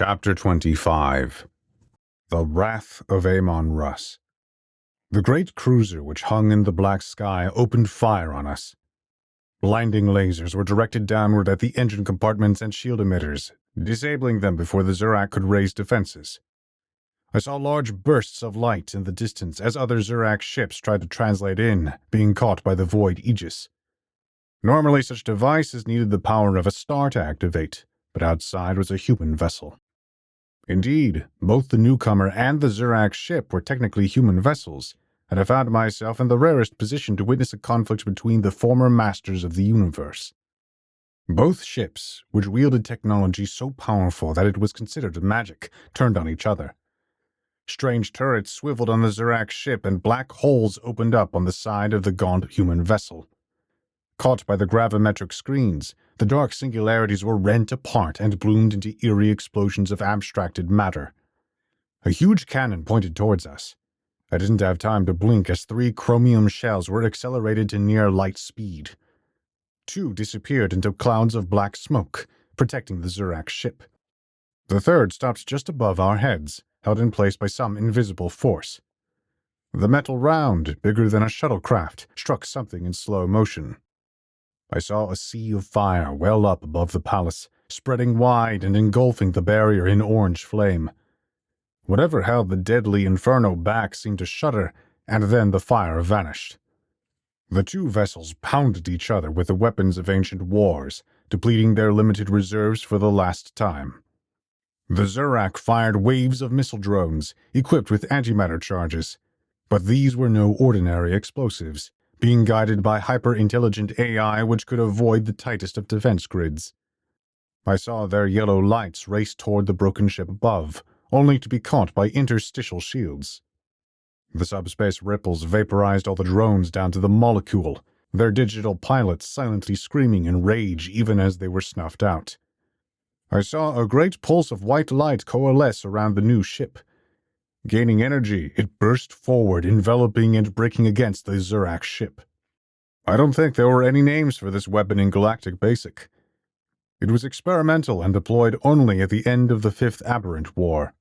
Chapter 25 The Wrath of Amon Russ. The great cruiser which hung in the black sky opened fire on us. Blinding lasers were directed downward at the engine compartments and shield emitters, disabling them before the Zurak could raise defenses. I saw large bursts of light in the distance as other Zurak ships tried to translate in, being caught by the Void Aegis. Normally such devices needed the power of a star to activate, but outside was a human vessel. Indeed, both the newcomer and the Zurak ship were technically human vessels, and I found myself in the rarest position to witness a conflict between the former masters of the universe. Both ships, which wielded technology so powerful that it was considered magic, turned on each other. Strange turrets swiveled on the Zurak ship, and black holes opened up on the side of the gaunt human vessel. Caught by the gravimetric screens, the dark singularities were rent apart and bloomed into eerie explosions of abstracted matter. A huge cannon pointed towards us. I didn't have time to blink as 3 chromium shells were accelerated to near light speed. 2 disappeared into clouds of black smoke, protecting the Zurak ship. The third stopped just above our heads, held in place by some invisible force. The metal round, bigger than a shuttlecraft, struck something in slow motion. I saw a sea of fire well up above the palace, spreading wide and engulfing the barrier in orange flame. Whatever held the deadly inferno back seemed to shudder, and then the fire vanished. The 2 vessels pounded each other with the weapons of ancient wars, depleting their limited reserves for the last time. The Zurak fired waves of missile drones, equipped with antimatter charges, but these were no ordinary explosives, being guided by hyper-intelligent AI which could avoid the tightest of defense grids. I saw their yellow lights race toward the broken ship above, only to be caught by interstitial shields. The subspace ripples vaporized all the drones down to the molecule, their digital pilots silently screaming in rage even as they were snuffed out. I saw a great pulse of white light coalesce around the new ship. Gaining energy, it burst forward, enveloping and breaking against the Zurak ship. I don't think there were any names for this weapon in Galactic Basic. It was experimental and deployed only at the end of the 5th Aberrant War.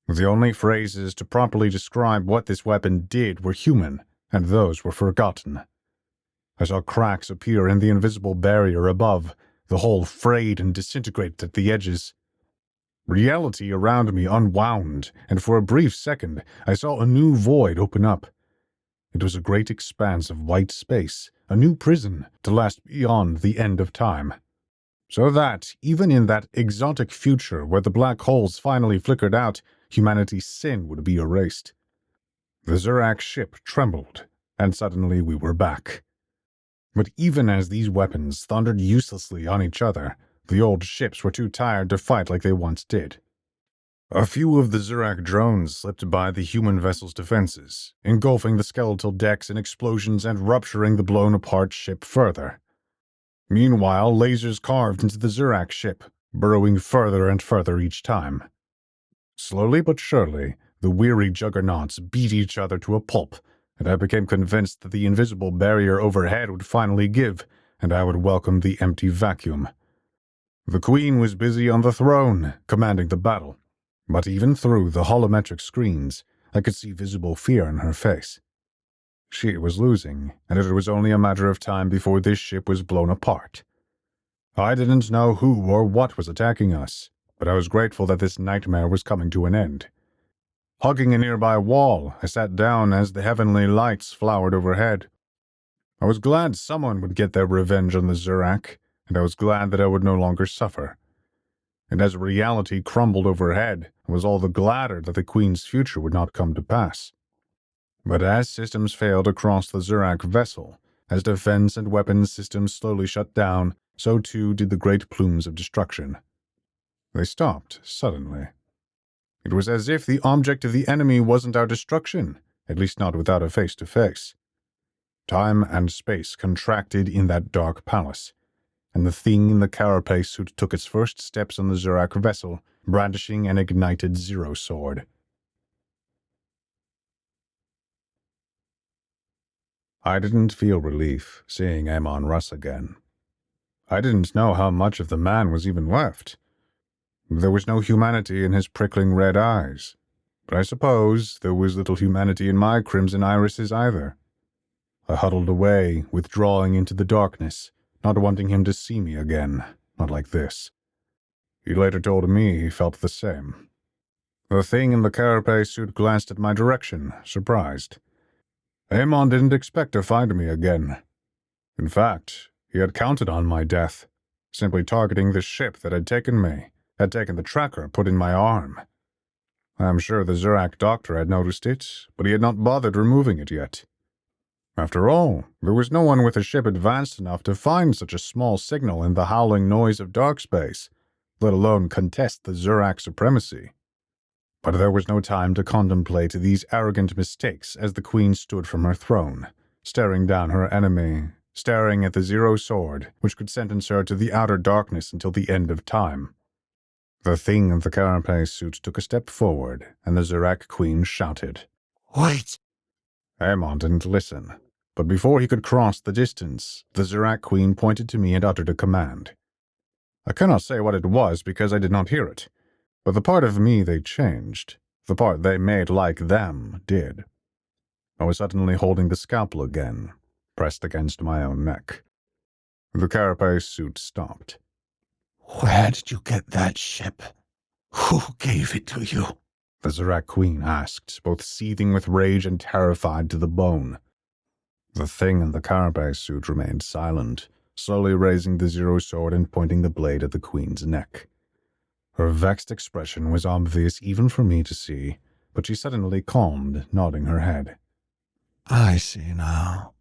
The only phrases to properly describe what this weapon did were human, and those were forgotten. I saw cracks appear in the invisible barrier above, the hull frayed and disintegrated at the edges. Reality around me unwound, and for a brief second I saw a new void open up. It was a great expanse of white space, a new prison to last beyond the end of time. So that, even in that exotic future where the black holes finally flickered out, humanity's sin would be erased. The Zurak ship trembled, and suddenly we were back. But even as these weapons thundered uselessly on each other, the old ships were too tired to fight like they once did. A few of the Zurak drones slipped by the human vessel's defenses, engulfing the skeletal decks in explosions and rupturing the blown-apart ship further. Meanwhile, lasers carved into the Zurak ship, burrowing further and further each time. Slowly but surely, the weary juggernauts beat each other to a pulp, and I became convinced that the invisible barrier overhead would finally give, and I would welcome the empty vacuum. The Queen was busy on the throne, commanding the battle, but even through the holometric screens, I could see visible fear in her face. She was losing, and it was only a matter of time before this ship was blown apart. I didn't know who or what was attacking us, but I was grateful that this nightmare was coming to an end. Hugging a nearby wall, I sat down as the heavenly lights flowered overhead. I was glad someone would get their revenge on the Zurak, and I was glad that I would no longer suffer. And as reality crumbled overhead, I was all the gladder that the Queen's future would not come to pass. But as systems failed across the Zurak vessel, as defense and weapons systems slowly shut down, so too did the great plumes of destruction. They stopped suddenly. It was as if the object of the enemy wasn't our destruction, at least not without a face-to-face. Time and space contracted in that dark palace, and the thing in the carapace suit took its first steps on the Zurak vessel, brandishing an ignited Zero sword. I didn't feel relief seeing Amon Russ again. I didn't know how much of the man was even left. There was no humanity in his prickling red eyes, but I suppose there was little humanity in my crimson irises either. I huddled away, withdrawing into the darkness, not wanting him to see me again, not like this. He later told me he felt the same. The thing in the carapace suit glanced at my direction, surprised. Amon didn't expect to find me again. In fact, he had counted on my death, simply targeting the ship that had taken me, had taken the tracker put in my arm. I am sure the Zurak doctor had noticed it, but he had not bothered removing it yet. After all, there was no one with a ship advanced enough to find such a small signal in the howling noise of dark space, let alone contest the Zurak supremacy. But there was no time to contemplate these arrogant mistakes as the Queen stood from her throne, staring down her enemy, staring at the Zero Sword, which could sentence her to the outer darkness until the end of time. The thing in the carapace suit took a step forward, and the Zurak Queen shouted, "Wait!" Amon didn't listen, but before he could cross the distance, the Zurak Queen pointed to me and uttered a command. I cannot say what it was because I did not hear it, but the part of me they changed, the part they made like them, did. I was suddenly holding the scalpel again, pressed against my own neck. The carapace suit stopped. "Where did you get that ship? Who gave it to you?" The Zurak Queen asked, both seething with rage and terrified to the bone. The thing in the carapace suit remained silent, slowly raising the Zero Sword and pointing the blade at the Queen's neck. Her vexed expression was obvious even for me to see, but she suddenly calmed, nodding her head. "I see now.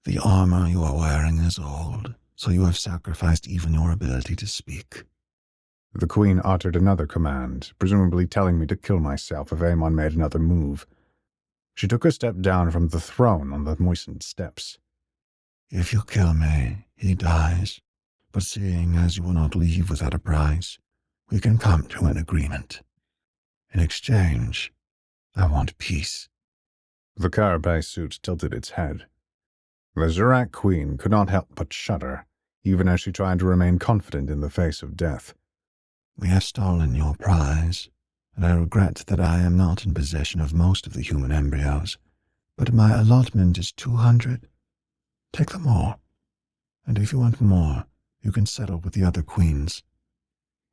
The armor you are wearing is old, so you have sacrificed even your ability to speak." The Queen uttered another command, presumably telling me to kill myself if Amon made another move. She took a step down from the throne on the moistened steps. "If you kill me, he dies. But seeing as you will not leave without a price, we can come to an agreement. In exchange, I want peace." The carapace suit tilted its head. The Zurak Queen could not help but shudder, even as she tried to remain confident in the face of death. "We have stolen your prize, and I regret that I am not in possession of most of the human embryos, but my allotment is 200. Take them all, and if you want more, you can settle with the other queens."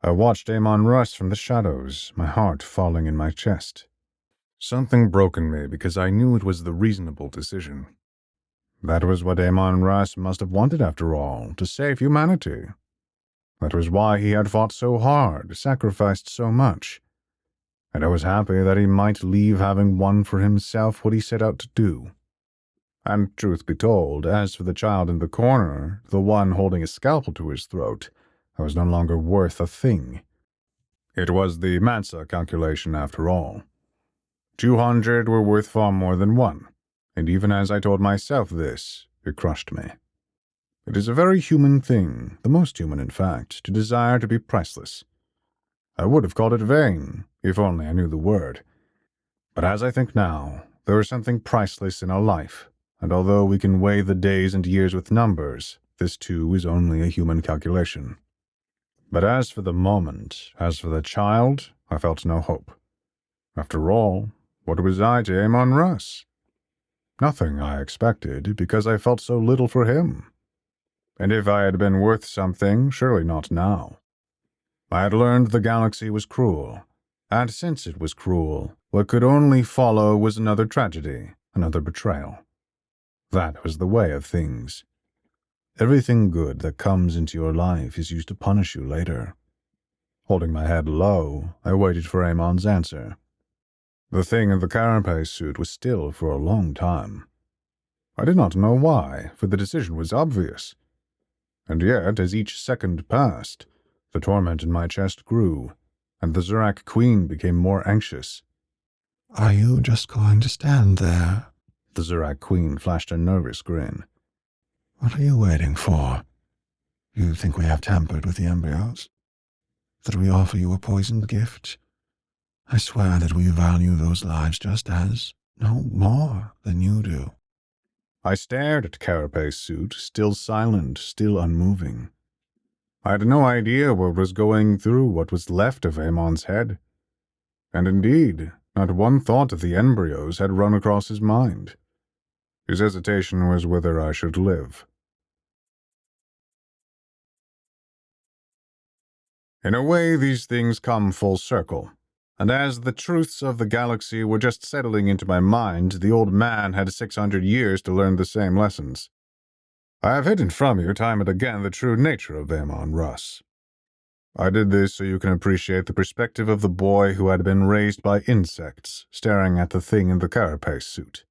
I watched Amon Russ from the shadows, my heart falling in my chest. Something broke in me because I knew it was the reasonable decision. That was what Amon Russ must have wanted after all, to save humanity. That was why he had fought so hard, sacrificed so much. And I was happy that he might leave having won for himself what he set out to do. And truth be told, as for the child in the corner, the one holding a scalpel to his throat, I was no longer worth a thing. It was the Mansa calculation after all. 200 were worth far more than one, and even as I told myself this, it crushed me. It is a very human thing, the most human in fact, to desire to be priceless. I would have called it vain, if only I knew the word. But as I think now, there is something priceless in a life, and although we can weigh the days and years with numbers, this too is only a human calculation. But as for the moment, as for the child, I felt no hope. After all, what was I to Amon Russ? Nothing, I expected, because I felt so little for him. And if I had been worth something, surely not now. I had learned the galaxy was cruel, and since it was cruel, what could only follow was another tragedy, another betrayal. That was the way of things. Everything good that comes into your life is used to punish you later. Holding my head low, I waited for Amon's answer. The thing in the carapace suit was still for a long time. I did not know why, for the decision was obvious. And yet, as each second passed, the torment in my chest grew, and the Zurak Queen became more anxious. "Are you just going to stand there?" The Zurak Queen flashed a nervous grin. "What are you waiting for? You think we have tampered with the embryos? That we offer you a poisoned gift? I swear that we value those lives just as, no more than you do." I stared at Carapace's suit, still silent, still unmoving. I had no idea what was going through what was left of Amon's head. And indeed, not one thought of the embryos had run across his mind. His hesitation was whether I should live. In a way, these things come full circle, and as the truths of the galaxy were just settling into my mind, the old man had 600 years to learn the same lessons. I have hidden from you time and again the true nature of Amon Russ. I did this so you can appreciate the perspective of the boy who had been raised by insects, staring at the thing in the carapace suit.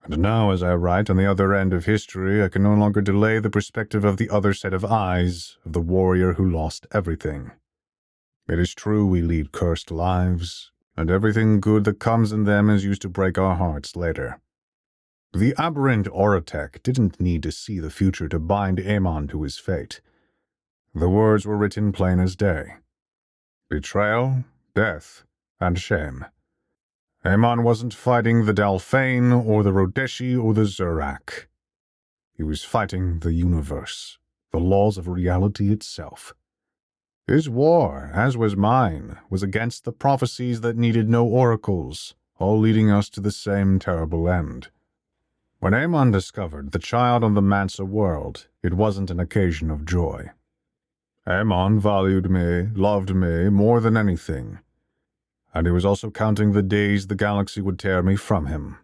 And now, as I write on the other end of history, I can no longer delay the perspective of the other set of eyes, of the warrior who lost everything. It is true we lead cursed lives, and everything good that comes in them is used to break our hearts later. The aberrant Orotech didn't need to see the future to bind Amon to his fate. The words were written plain as day. Betrayal, death, and shame. Amon wasn't fighting the Dalphane or the Rodeshi or the Zurak. He was fighting the universe, the laws of reality itself. His war, as was mine, was against the prophecies that needed no oracles, all leading us to the same terrible end. When Amon discovered the child on the Mansa world, it wasn't an occasion of joy. Amon valued me, loved me, more than anything, and he was also counting the days the galaxy would tear me from him.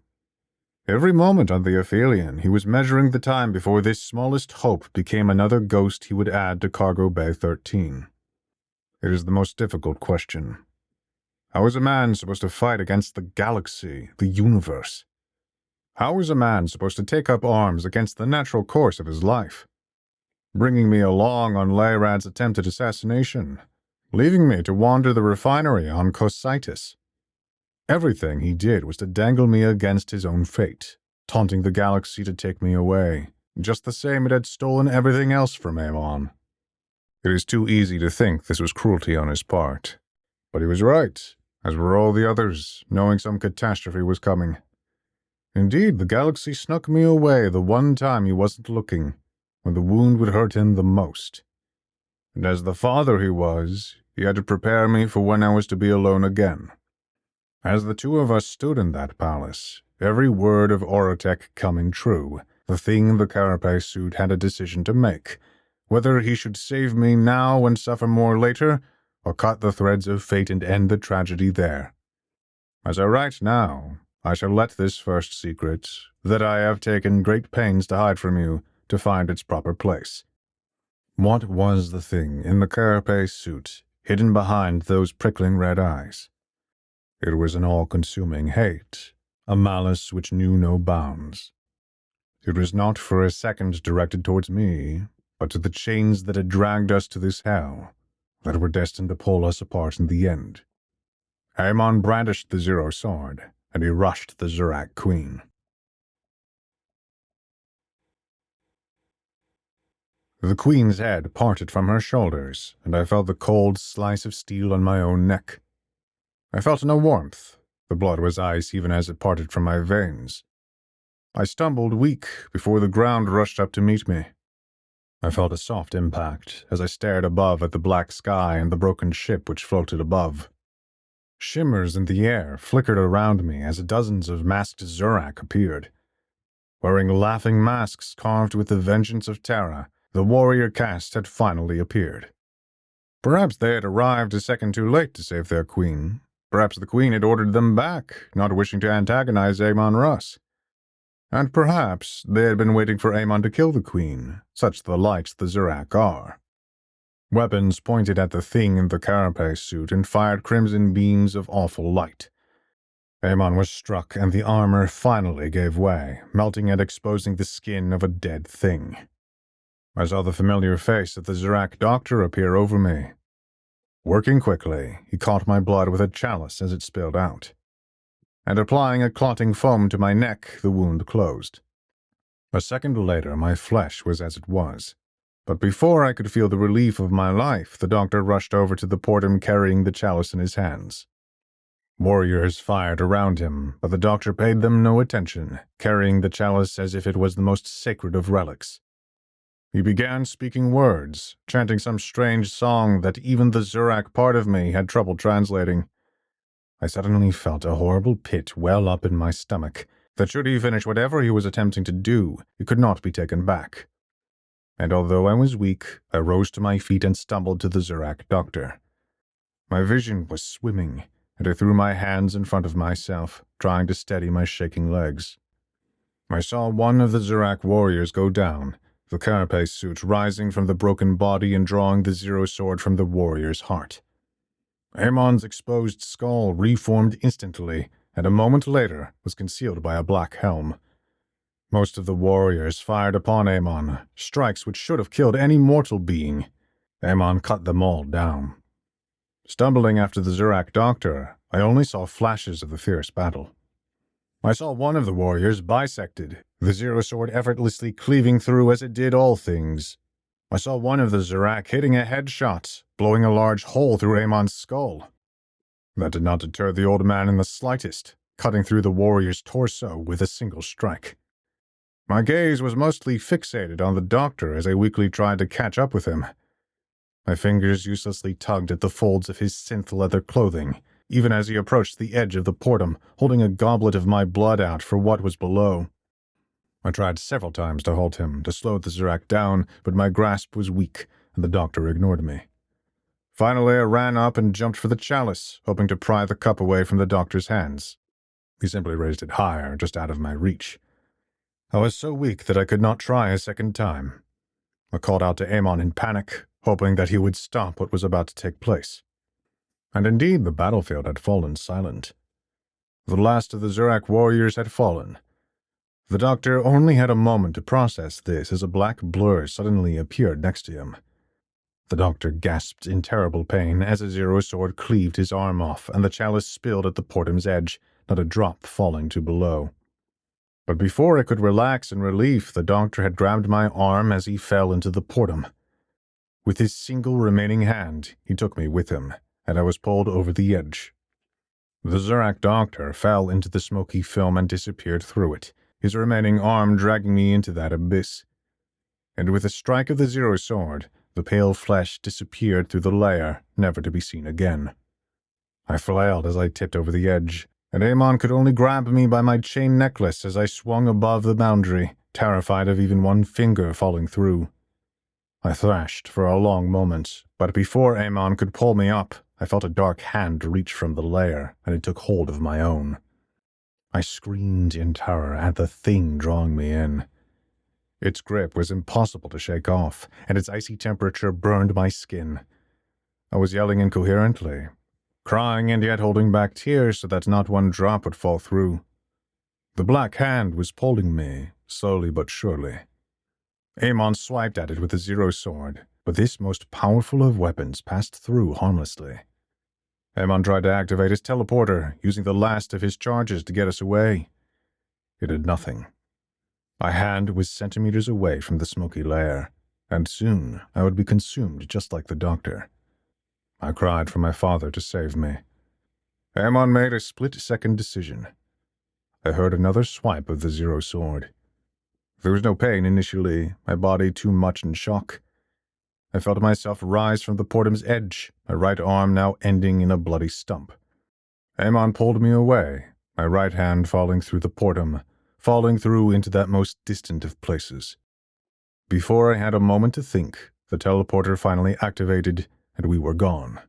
Every moment on the Aphelion, he was measuring the time before this smallest hope became another ghost he would add to Cargo Bay 13. It is the most difficult question. How is a man supposed to fight against the galaxy, the universe? How is a man supposed to take up arms against the natural course of his life? Bringing me along on Leyrad's attempted assassination, leaving me to wander the refinery on Cositis. Everything he did was to dangle me against his own fate, taunting the galaxy to take me away, just the same it had stolen everything else from Amon. It is too easy to think this was cruelty on his part. But he was right, as were all the others, knowing some catastrophe was coming. Indeed, the galaxy snuck me away the one time he wasn't looking, when the wound would hurt him the most. And as the father he was, he had to prepare me for when I was to be alone again. As the two of us stood in that palace, every word of Orotech coming true, the thing in the carapace suit had a decision to make, whether he should save me now and suffer more later, or cut the threads of fate and end the tragedy there. As I write now, I shall let this first secret, that I have taken great pains to hide from you, to find its proper place. What was the thing in the carapace suit, hidden behind those prickling red eyes? It was an all-consuming hate, a malice which knew no bounds. It was not for a second directed towards me, but to the chains that had dragged us to this hell, that were destined to pull us apart in the end. Amon brandished the Zero sword, and he rushed the Zurak queen. The queen's head parted from her shoulders, and I felt the cold slice of steel on my own neck. I felt no warmth. The blood was ice even as it parted from my veins. I stumbled weak before the ground rushed up to meet me. I felt a soft impact as I stared above at the black sky and the broken ship which floated above. Shimmers in the air flickered around me as dozens of masked Zurak appeared. Wearing laughing masks carved with the vengeance of Terra, the warrior caste had finally appeared. Perhaps they had arrived a second too late to save their queen. Perhaps the queen had ordered them back, not wishing to antagonize Amon Russ. And perhaps they had been waiting for Amon to kill the queen, such the lights the Zurak are. Weapons pointed at the thing in the carapace suit and fired crimson beams of awful light. Amon was struck, and the armor finally gave way, melting and exposing the skin of a dead thing. I saw the familiar face of the Zurak doctor appear over me. Working quickly, he caught my blood with a chalice as it spilled out, and applying a clotting foam to my neck, the wound closed. A second later, my flesh was as it was, but before I could feel the relief of my life, the doctor rushed over to the portum carrying the chalice in his hands. Warriors fired around him, but the doctor paid them no attention, carrying the chalice as if it was the most sacred of relics. He began speaking words, chanting some strange song that even the Zurak part of me had trouble translating. I suddenly felt a horrible pit well up in my stomach, that should he finish whatever he was attempting to do, it could not be taken back. And although I was weak, I rose to my feet and stumbled to the Zurak doctor. My vision was swimming, and I threw my hands in front of myself, trying to steady my shaking legs. I saw one of the Zurak warriors go down, the carapace suit rising from the broken body and drawing the zero sword from the warrior's heart. Amon's exposed skull reformed instantly, and a moment later was concealed by a black helm. Most of the warriors fired upon Amon, strikes which should have killed any mortal being. Amon cut them all down. Stumbling after the Zurak doctor, I only saw flashes of the fierce battle. I saw one of the warriors bisected, the zero sword effortlessly cleaving through as it did all things. I saw one of the Zurak hitting a headshot, blowing a large hole through Amon's skull. That did not deter the old man in the slightest, cutting through the warrior's torso with a single strike. My gaze was mostly fixated on the doctor as I weakly tried to catch up with him. My fingers uselessly tugged at the folds of his synth-leather clothing, even as he approached the edge of the portum, holding a goblet of my blood out for what was below. I tried several times to halt him, to slow the Zurak down, but my grasp was weak, and the doctor ignored me. Finally, I ran up and jumped for the chalice, hoping to pry the cup away from the doctor's hands. He simply raised it higher, just out of my reach. I was so weak that I could not try a second time. I called out to Amon in panic, hoping that he would stop what was about to take place. And indeed, the battlefield had fallen silent. The last of the Zurak warriors had fallen. The doctor only had a moment to process this as a black blur suddenly appeared next to him. The doctor gasped in terrible pain as a zero sword cleaved his arm off and the chalice spilled at the portum's edge, not a drop falling to below. But before I could relax in relief, the doctor had grabbed my arm as he fell into the portum. With his single remaining hand, he took me with him, and I was pulled over the edge. The Zurak doctor fell into the smoky film and disappeared through it, his remaining arm dragging me into that abyss. And with a strike of the zero sword, the pale flesh disappeared through the layer, never to be seen again. I flailed as I tipped over the edge, and Amon could only grab me by my chain necklace as I swung above the boundary, terrified of even one finger falling through. I thrashed for a long moment, but before Amon could pull me up, I felt a dark hand reach from the layer, and it took hold of my own. I screamed in terror at the thing drawing me in. Its grip was impossible to shake off, and its icy temperature burned my skin. I was yelling incoherently, crying and yet holding back tears so that not one drop would fall through. The black hand was pulling me, slowly but surely. Amon swiped at it with a zero sword, but this most powerful of weapons passed through harmlessly. Amon tried to activate his teleporter, using the last of his charges to get us away. It did nothing. My hand was centimeters away from the smoky lair, and soon I would be consumed just like the doctor. I cried for my father to save me. Amon made a split-second decision. I heard another swipe of the zero sword. There was no pain initially, my body too much in shock. I felt myself rise from the portum's edge, my right arm now ending in a bloody stump. Amon pulled me away, my right hand falling through the portum, falling through into that most distant of places. Before I had a moment to think, the teleporter finally activated, and we were gone.